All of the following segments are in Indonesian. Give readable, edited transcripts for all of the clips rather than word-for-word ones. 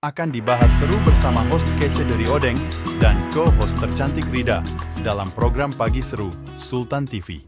akan dibahas seru bersama host kece dari Odeng dan co-host tercantik Rida dalam program Pagi Seru Sultan TV.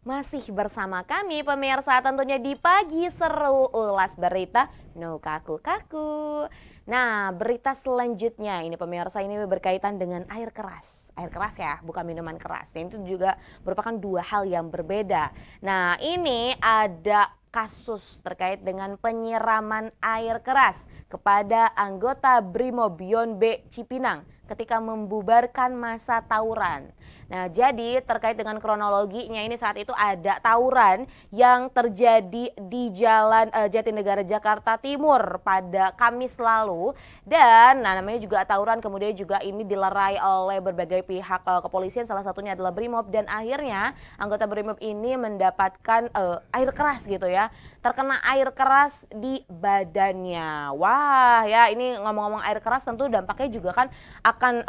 Masih bersama kami pemirsa tentunya di Pagi Seru ulas berita no kaku-kaku. Nah, berita selanjutnya ini pemirsa ini berkaitan dengan air keras. Air keras ya, bukan minuman keras. Dan itu juga merupakan dua hal yang berbeda. Nah, ini ada kasus terkait dengan penyiraman air keras kepada anggota Brimob Yon B Cipinang ketika membubarkan masa tawuran. Nah, jadi terkait dengan kronologinya ini saat itu ada tawuran yang terjadi di Jalan Jatinegara Jakarta Timur pada Kamis lalu dan namanya juga tawuran, kemudian juga ini dilerai oleh berbagai pihak kepolisian, salah satunya adalah Brimob, dan akhirnya anggota Brimob ini mendapatkan air keras gitu ya, terkena air keras di badannya. Wah ya, ini ngomong-ngomong air keras tentu dampaknya juga kan akan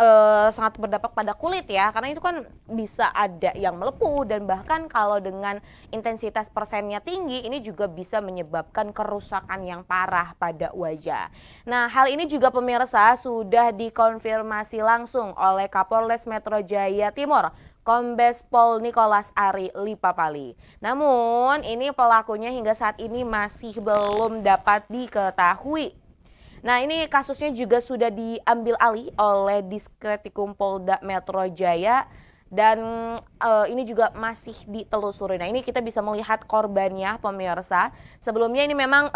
sangat berdampak pada kulit ya, karena itu kan bisa ada yang melepuh dan bahkan kalau dengan intensitas persennya tinggi ini juga bisa menyebabkan kerusakan yang parah pada wajah. Nah, hal ini juga pemirsa sudah dikonfirmasi langsung oleh Kapolres Metro Jaya Timur, Kombes Pol Nicholas Ari Lipapali. Namun ini pelakunya hingga saat ini masih belum dapat diketahui. Nah, ini kasusnya juga sudah diambil alih oleh Diskretikumpolda Polda Metro Jaya dan ini juga masih ditelusuri. Nah, ini kita bisa melihat korbannya pemirsa. Sebelumnya ini memang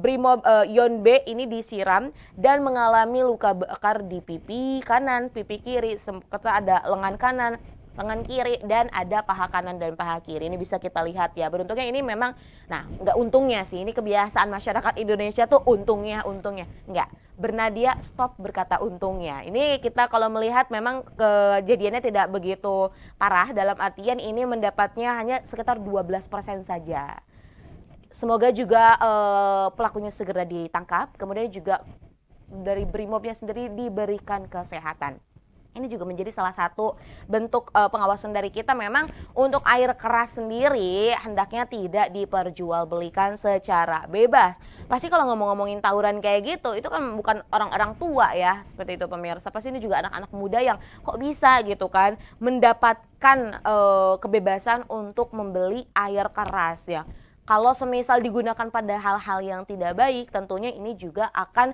Brimob Yon B ini disiram dan mengalami luka bakar di pipi kanan, pipi kiri, serta ada lengan kanan, lengan kiri, dan ada paha kanan dan paha kiri. Ini bisa kita lihat ya. Beruntungnya ini memang, nah nggak untungnya sih, ini kebiasaan masyarakat Indonesia tuh untungnya. Nggak, bernadia stop berkata untungnya. Ini kita kalau melihat memang kejadiannya tidak begitu parah, dalam artian ini mendapatnya hanya sekitar 12% saja. Semoga juga pelakunya segera ditangkap, kemudian juga dari Brimobnya sendiri diberikan kesehatan. Ini juga menjadi salah satu bentuk pengawasan dari kita memang untuk air keras sendiri hendaknya tidak diperjualbelikan secara bebas. Pasti kalau ngomongin tawuran kayak gitu itu kan bukan orang-orang tua ya, seperti itu pemirsa. Pasti ini juga anak-anak muda yang kok bisa gitu kan mendapatkan kebebasan untuk membeli air keras ya. Kalau semisal digunakan pada hal-hal yang tidak baik, tentunya ini juga akan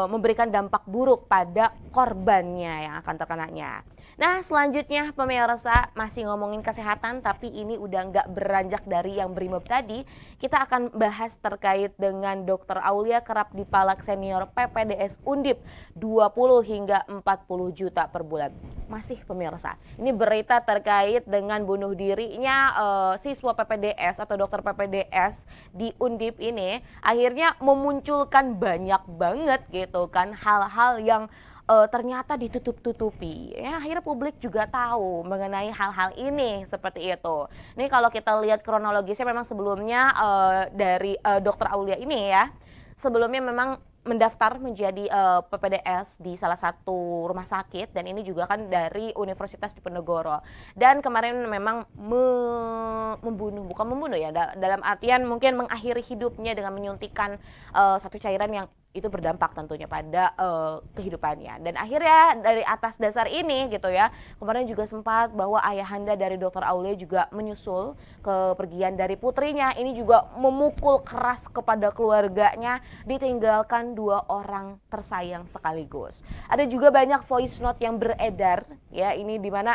memberikan dampak buruk pada korbannya yang akan terkenanya. Nah, selanjutnya pemirsa masih ngomongin kesehatan, tapi ini udah nggak beranjak dari yang Brimob tadi. Kita akan bahas terkait dengan Dr. Aulia kerap dipalak senior PPDS Undip 20 hingga 40 juta per bulan. Masih pemirsa, ini berita terkait dengan bunuh dirinya siswa PPDS atau dokter PPDS di Undip ini akhirnya memunculkan banyak banget gitu kan hal-hal yang ternyata ditutup-tutupi. Ya, akhirnya publik juga tahu mengenai hal-hal ini seperti itu. Ini kalau kita lihat kronologisnya memang sebelumnya dari Dr. Aulia ini ya, sebelumnya memang mendaftar menjadi PPDS di salah satu rumah sakit dan ini juga kan dari Universitas Diponegoro. Dan kemarin memang bukan membunuh ya, dalam artian mungkin mengakhiri hidupnya dengan menyuntikkan satu cairan yang itu berdampak tentunya pada kehidupannya. Dan akhirnya dari atas dasar ini gitu ya, kemarin juga sempat bahwa ayahanda dari Dr. Aulia juga menyusul kepergian dari putrinya. Ini juga memukul keras kepada keluarganya, ditinggalkan 2 orang tersayang sekaligus. Ada juga banyak voice note yang beredar ya, ini di mana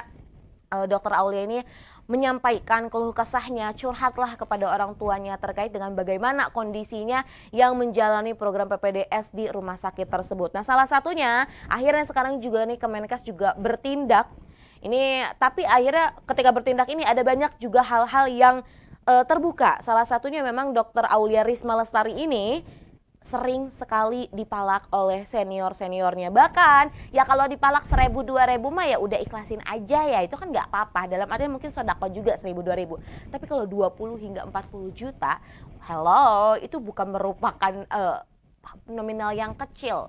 Dr. Aulia ini menyampaikan keluh kesahnya, curhatlah kepada orang tuanya terkait dengan bagaimana kondisinya yang menjalani program PPDS di rumah sakit tersebut. Nah, salah satunya akhirnya sekarang juga nih Kemenkes juga bertindak. Ini tapi akhirnya ketika bertindak ini ada banyak juga hal-hal yang terbuka. Salah satunya memang Dr. Aulia Risma Lestari ini sering sekali dipalak oleh senior-seniornya. Bahkan ya kalau dipalak 1.000 2.000 mah ya udah ikhlasin aja ya, itu kan nggak apa-apa. Dalam artian mungkin sedekah juga 1.000 2.000. Tapi kalau 20 hingga 40 juta, hello, itu bukan merupakan nominal yang kecil.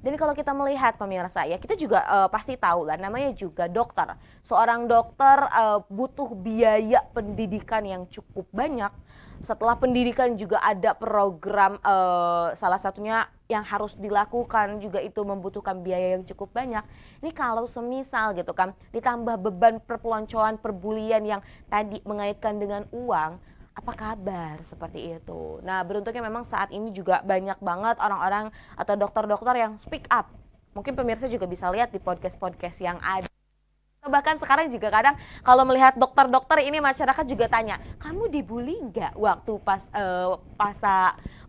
Dan kalau kita melihat pemirsa ya, kita juga pasti tahu lah, namanya juga dokter. Seorang dokter butuh biaya pendidikan yang cukup banyak. Setelah pendidikan juga ada program salah satunya yang harus dilakukan juga itu membutuhkan biaya yang cukup banyak. Ini kalau semisal gitu kan ditambah beban perpeloncoan perbulian yang tadi mengaitkan dengan uang, apa kabar seperti itu. Nah, beruntungnya memang saat ini juga banyak banget orang-orang atau dokter-dokter yang speak up. Mungkin pemirsa juga bisa lihat di podcast-podcast yang ada. Bahkan sekarang juga kadang kalau melihat dokter-dokter ini masyarakat juga tanya, kamu dibully nggak waktu pas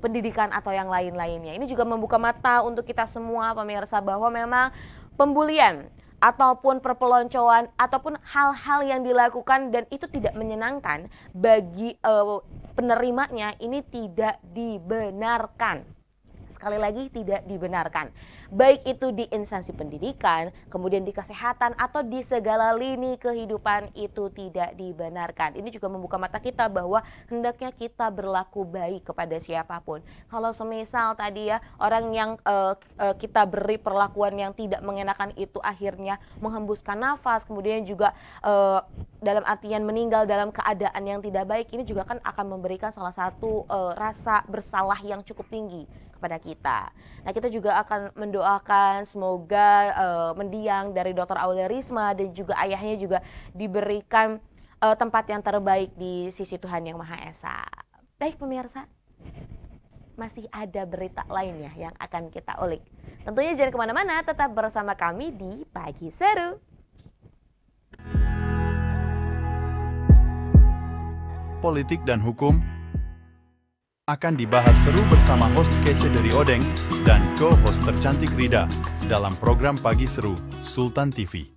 pendidikan atau yang lain-lainnya. Ini juga membuka mata untuk kita semua pemirsa bahwa memang pembulian ataupun perpeloncoan ataupun hal-hal yang dilakukan dan itu tidak menyenangkan bagi penerimanya, ini tidak dibenarkan. Sekali lagi tidak dibenarkan. Baik itu di instansi pendidikan, kemudian di kesehatan atau di segala lini kehidupan itu tidak dibenarkan. Ini juga membuka mata kita bahwa hendaknya kita berlaku baik kepada siapapun. Kalau semisal tadi ya orang yang kita beri perlakuan yang tidak mengenakan itu akhirnya menghembuskan nafas, kemudian juga dalam artian meninggal dalam keadaan yang tidak baik, ini juga kan akan memberikan salah satu rasa bersalah yang cukup tinggi kepada kita. Nah, kita juga akan mendoakan semoga mendiang dari Dr. Aulia Risma dan juga ayahnya juga diberikan tempat yang terbaik di sisi Tuhan Yang Maha Esa. Baik pemirsa, masih ada berita lainnya yang akan kita ulik. Tentunya jangan kemana-mana, tetap bersama kami di Pagi Seru. Politik dan hukum akan dibahas seru bersama host kece dari Odeng dan co-host tercantik Rida dalam program Pagi Seru Sultan TV.